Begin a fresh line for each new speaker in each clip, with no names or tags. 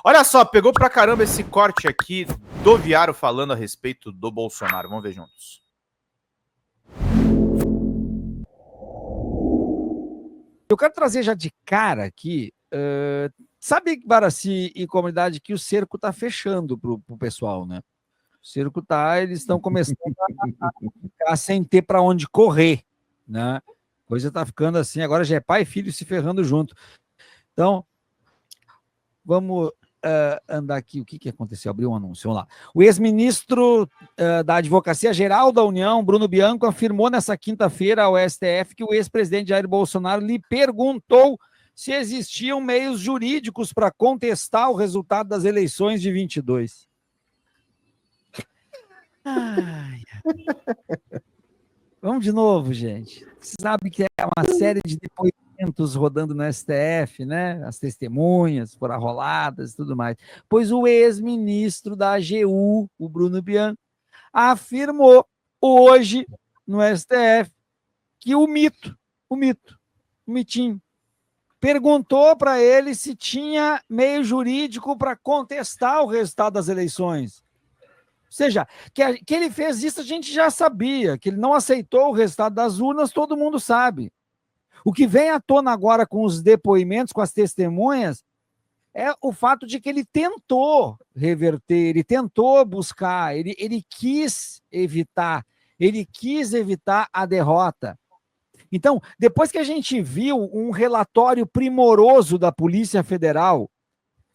Olha só, pegou pra caramba esse corte aqui do Viaro falando a respeito do Bolsonaro. Vamos ver juntos.
Eu quero trazer já de cara aqui, sabe, Baraci e comunidade, que o cerco está fechando para o pessoal, né? O cerco tá, eles estão começando a ficar sem ter para onde correr, né? A coisa está ficando assim, agora já é pai e filho se ferrando junto. Então, vamos andar aqui. O que aconteceu? Abriu um anúncio, vamos lá. O ex-ministro da Advocacia Geral da União, Bruno Bianco, afirmou nessa quinta-feira ao STF que o ex-presidente Jair Bolsonaro lhe perguntou se existiam meios jurídicos para contestar o resultado das eleições de 22. Ai. Vamos de novo, gente. Você sabe que é uma série de depoimentos rodando no STF, né? As testemunhas foram arroladas e tudo mais. Pois o ex-ministro da AGU, o Bruno Bianco, afirmou hoje no STF que o mitinho, perguntou para ele se tinha meio jurídico para contestar o resultado das eleições. Ou seja, que ele fez isso a gente já sabia, que ele não aceitou o resultado das urnas, todo mundo sabe. O que vem à tona agora com os depoimentos, com as testemunhas, é o fato de que ele tentou reverter, ele tentou buscar, ele quis evitar a derrota. Então, depois que a gente viu um relatório primoroso da Polícia Federal,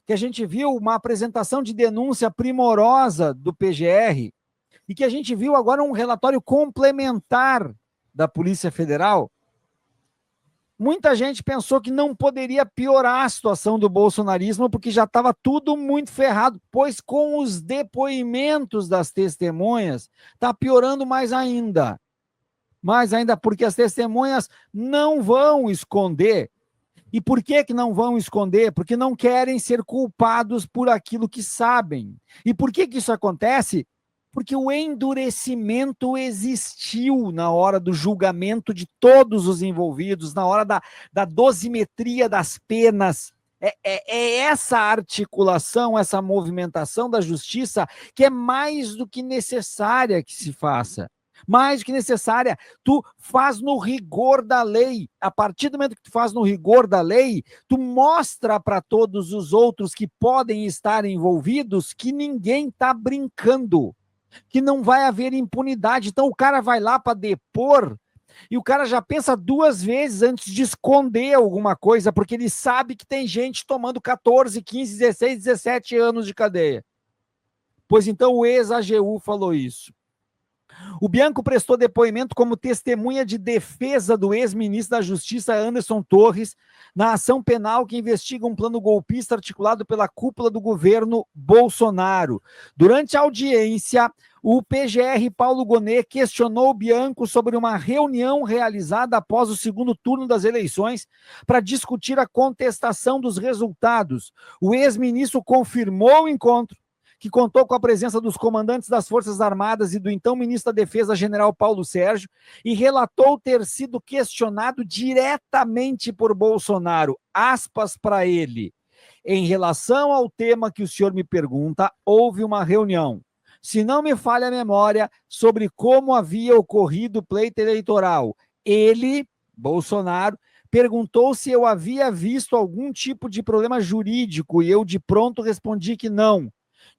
que a gente viu uma apresentação de denúncia primorosa do PGR, e que a gente viu agora um relatório complementar da Polícia Federal, muita gente pensou que não poderia piorar a situação do bolsonarismo, porque já estava tudo muito ferrado, pois com os depoimentos das testemunhas, está piorando mais ainda. Mais ainda porque as testemunhas não vão esconder. E por que não vão esconder? Porque não querem ser culpados por aquilo que sabem. E por que isso acontece? Porque o endurecimento existiu na hora do julgamento de todos os envolvidos, na hora da dosimetria das penas. É essa articulação, essa movimentação da justiça que é mais do que necessária que se faça. Mais do que necessária, tu faz no rigor da lei. A partir do momento que tu faz no rigor da lei, tu mostra para todos os outros que podem estar envolvidos que ninguém está brincando, que não vai haver impunidade. Então o cara vai lá para depor e o cara já pensa duas vezes antes de esconder alguma coisa, porque ele sabe que tem gente tomando 14, 15, 16, 17 anos de cadeia. Pois então o ex-AGU falou isso. O Bianco prestou depoimento como testemunha de defesa do ex-ministro da Justiça, Anderson Torres, na ação penal que investiga um plano golpista articulado pela cúpula do governo Bolsonaro. Durante a audiência, o PGR Paulo Gonet questionou o Bianco sobre uma reunião realizada após o segundo turno das eleições para discutir a contestação dos resultados. O ex-ministro confirmou o encontro, que contou com a presença dos comandantes das Forças Armadas e do então ministro da Defesa, general Paulo Sérgio, e relatou ter sido questionado diretamente por Bolsonaro, aspas para ele: em relação ao tema que o senhor me pergunta, houve uma reunião, se não me falha a memória, sobre como havia ocorrido o pleito eleitoral. Ele, Bolsonaro, perguntou se eu havia visto algum tipo de problema jurídico e eu de pronto respondi que não.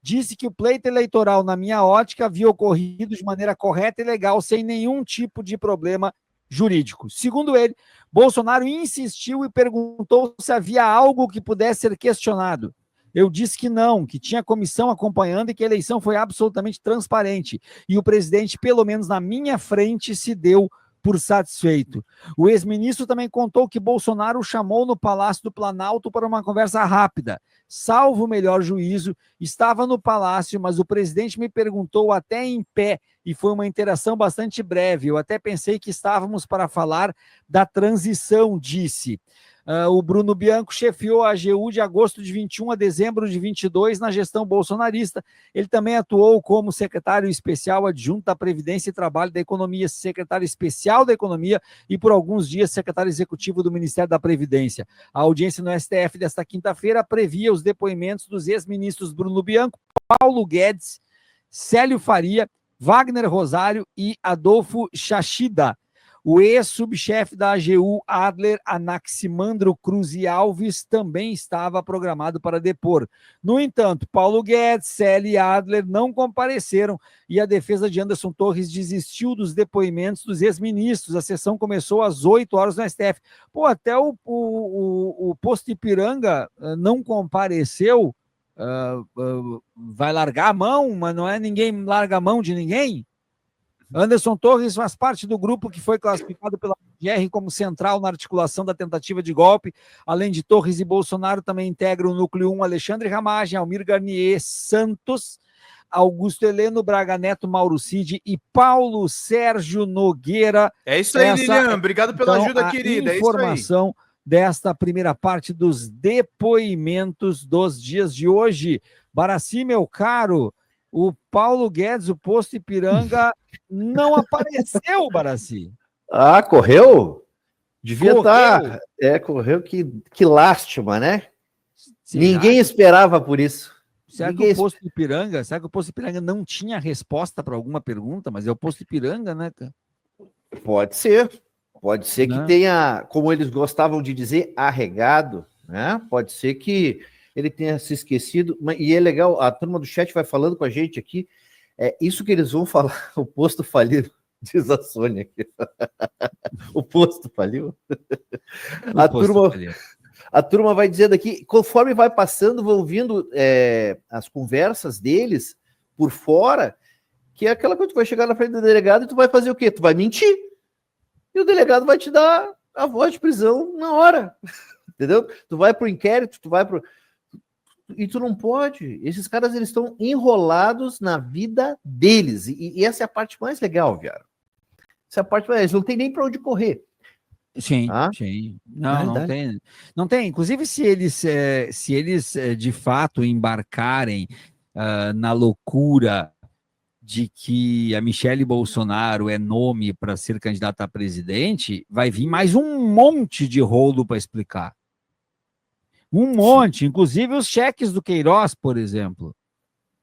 Disse que o pleito eleitoral, na minha ótica, havia ocorrido de maneira correta e legal, sem nenhum tipo de problema jurídico. Segundo ele, Bolsonaro insistiu e perguntou se havia algo que pudesse ser questionado. Eu disse que não, que tinha comissão acompanhando e que a eleição foi absolutamente transparente. E o presidente, pelo menos na minha frente, se deu por satisfeito. O ex-ministro também contou que Bolsonaro o chamou no Palácio do Planalto para uma conversa rápida. Salvo o melhor juízo, estava no palácio, mas o presidente me perguntou até em pé, e foi uma interação bastante breve. Eu até pensei que estávamos para falar da transição, disse. O Bruno Bianco chefiou a AGU de agosto de 21 a dezembro de 22 na gestão bolsonarista. Ele também atuou como secretário especial adjunto da Previdência e Trabalho da Economia, secretário especial da Economia e, por alguns dias, secretário executivo do Ministério da Previdência. A audiência no STF desta quinta-feira previa os depoimentos dos ex-ministros Bruno Bianco, Paulo Guedes, Célio Faria, Wagner Rosário e Adolfo Chachida. O ex-subchefe da AGU, Adler Anaximandro Cruz e Alves, também estava programado para depor. No entanto, Paulo Guedes, Célio e Adler não compareceram e a defesa de Anderson Torres desistiu dos depoimentos dos ex-ministros. A sessão começou às 8 horas no STF. Pô, até o posto Ipiranga não compareceu. Vai largar a mão, mas não é ninguém larga a mão de ninguém. Anderson Torres faz parte do grupo que foi classificado pela GR como central na articulação da tentativa de golpe. Além de Torres e Bolsonaro, também integra o núcleo 1 Alexandre Ramagem, Almir Garnier Santos, Augusto Heleno, Braga Neto, Mauro Cid e Paulo Sérgio Nogueira.
É isso aí, Lilian. Obrigado pela ajuda, querida. É isso aí.
Informação desta primeira parte dos depoimentos dos dias de hoje. Baraci, meu caro, o Paulo Guedes, o posto Ipiranga, não apareceu, Baraci.
Ah, correu? Devia estar. Correu, que lástima, né? Ninguém esperava por isso.
Será que o posto Ipiranga não tinha resposta para alguma pergunta? Mas é o posto Ipiranga, né, cara?
Pode ser. Pode ser que tenha, como eles gostavam de dizer, arregado, né? Pode ser que ele tenha se esquecido, e é legal, a turma do chat vai falando com a gente aqui, isso que eles vão falar, o posto faliu, diz a Sônia aqui. O posto faliu. A turma vai dizendo aqui, conforme vai passando, vão ouvindo as conversas deles por fora, que é aquela coisa que tu vai chegar na frente do delegado e tu vai fazer o quê? Tu vai mentir. E o delegado vai te dar a voz de prisão na hora. Entendeu? Tu vai pro inquérito, e tu não pode. Esses caras, eles estão enrolados na vida deles. E essa é a parte mais legal, Viara. Essa é a parte mais... Eles não tem nem para onde correr.
Sim, sim. Não tem. Não tem. Inclusive, se eles de fato embarcarem na loucura de que a Michele Bolsonaro é nome para ser candidata a presidente, vai vir mais um monte de rolo para explicar. Um monte, inclusive os cheques do Queiroz, por exemplo,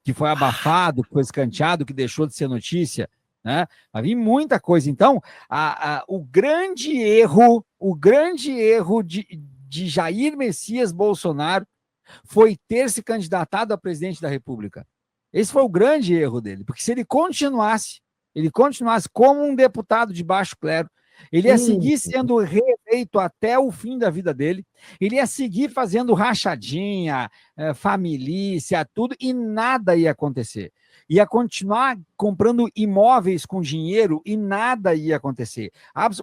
que foi abafado, que foi escanteado, que deixou de ser notícia, né? Vai vir muita coisa. Então, o grande erro de Jair Messias Bolsonaro foi ter se candidatado a presidente da República. Esse foi o grande erro dele, porque se ele continuasse como um deputado de baixo clero, ele ia seguir sendo reeleito até o fim da vida dele, ele ia seguir fazendo rachadinha, família, tudo, e nada ia acontecer. Ia continuar comprando imóveis com dinheiro e nada ia acontecer.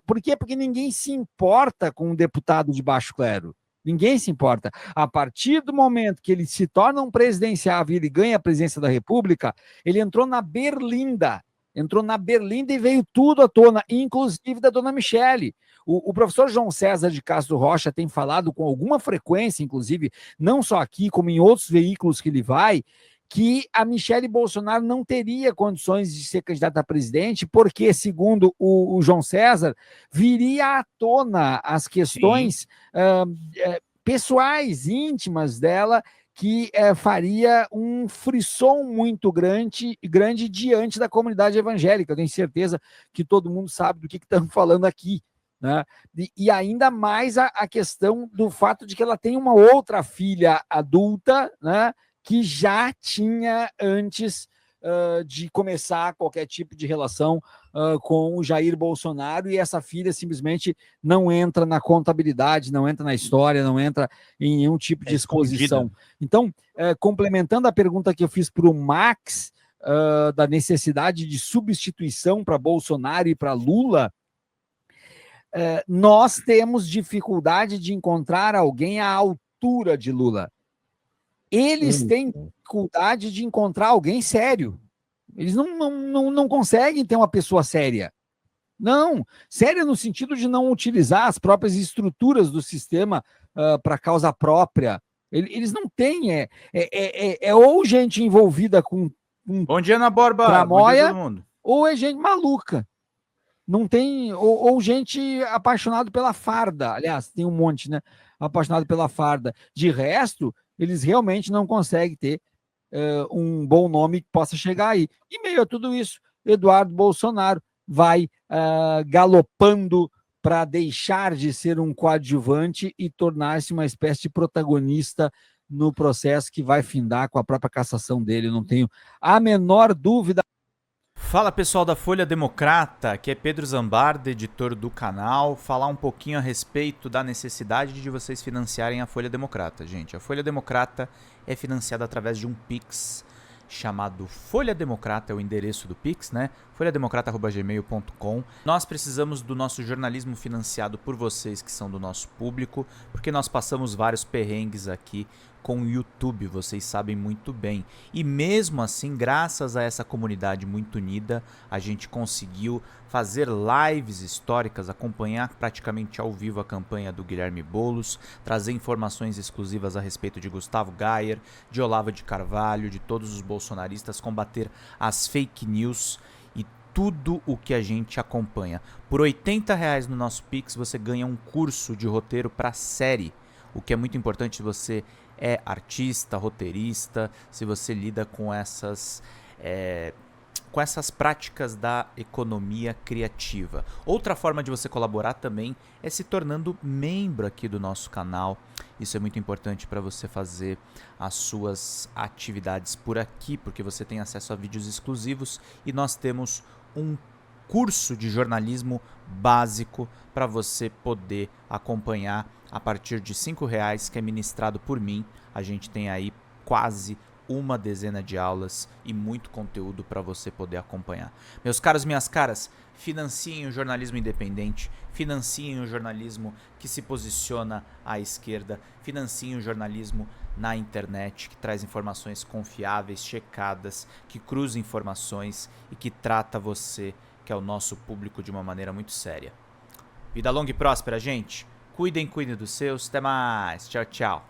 Por quê? Porque ninguém se importa com um deputado de baixo clero. Ninguém se importa. A partir do momento que ele se torna um presidenciável e ele ganha a presidência da República, ele entrou na berlinda e veio tudo à tona, inclusive da dona Michele. O professor João César de Castro Rocha tem falado com alguma frequência, inclusive, não só aqui, como em outros veículos que ele vai, que a Michele Bolsonaro não teria condições de ser candidata a presidente, porque, segundo o João César, viria à tona as questões pessoais, íntimas dela, que faria um frisson muito grande diante da comunidade evangélica. Eu tenho certeza que todo mundo sabe do que estamos falando aqui, né? E ainda mais a questão do fato de que ela tem uma outra filha adulta, né, que já tinha antes de começar qualquer tipo de relação com o Jair Bolsonaro, e essa filha simplesmente não entra na contabilidade, não entra na história, não entra em nenhum tipo de exposição. Então, complementando a pergunta que eu fiz para o Max, da necessidade de substituição para Bolsonaro e para Lula, nós temos dificuldade de encontrar alguém à altura de Lula. Eles têm dificuldade de encontrar alguém sério. Eles não conseguem ter uma pessoa séria. Não, séria no sentido de não utilizar as próprias estruturas do sistema para causa própria. Eles não têm, ou gente envolvida com
Bom dia, Ana Borba.
tramóia,
Bom dia, todo mundo.
ou é gente maluca. Não tem, ou gente apaixonada pela farda. Aliás, tem um monte, né? Apaixonado pela farda. De resto, eles realmente não conseguem ter um bom nome que possa chegar aí. E meio a tudo isso, Eduardo Bolsonaro vai galopando para deixar de ser um coadjuvante e tornar-se uma espécie de protagonista no processo que vai findar com a própria cassação dele. Eu não tenho a menor dúvida.
Fala pessoal da Folha Democrata, aqui é Pedro Zambarda, editor do canal, falar um pouquinho a respeito da necessidade de vocês financiarem a Folha Democrata, gente. A Folha Democrata é financiada através de um Pix chamado Folha Democrata, é o endereço do Pix, né? folhademocrata@gmail.com. Nós precisamos do nosso jornalismo financiado por vocês que são do nosso público, porque nós passamos vários perrengues aqui com o YouTube, vocês sabem muito bem. E mesmo assim, graças a essa comunidade muito unida, a gente conseguiu fazer lives históricas, acompanhar praticamente ao vivo a campanha do Guilherme Boulos, trazer informações exclusivas a respeito de Gustavo Gayer, de Olavo de Carvalho, de todos os bolsonaristas, combater as fake news e tudo o que a gente acompanha. Por R$80 no nosso Pix, você ganha um curso de roteiro para série, o que é muito importante se você é artista, roteirista, se você lida com essas práticas da economia criativa. Outra forma de você colaborar também é se tornando membro aqui do nosso canal. Isso é muito importante para você fazer as suas atividades por aqui, porque você tem acesso a vídeos exclusivos e nós temos um curso de jornalismo básico para você poder acompanhar a partir de R$5, que é ministrado por mim. A gente tem aí quase uma dezena de aulas e muito conteúdo para você poder acompanhar. Meus caros, minhas caras, financiem o jornalismo independente, financiem o jornalismo que se posiciona à esquerda, financiem o jornalismo na internet, que traz informações confiáveis, checadas, que cruza informações e que trata você, que é o nosso público, de uma maneira muito séria. Vida longa e próspera, gente. Cuidem dos seus. Até mais. Tchau, tchau.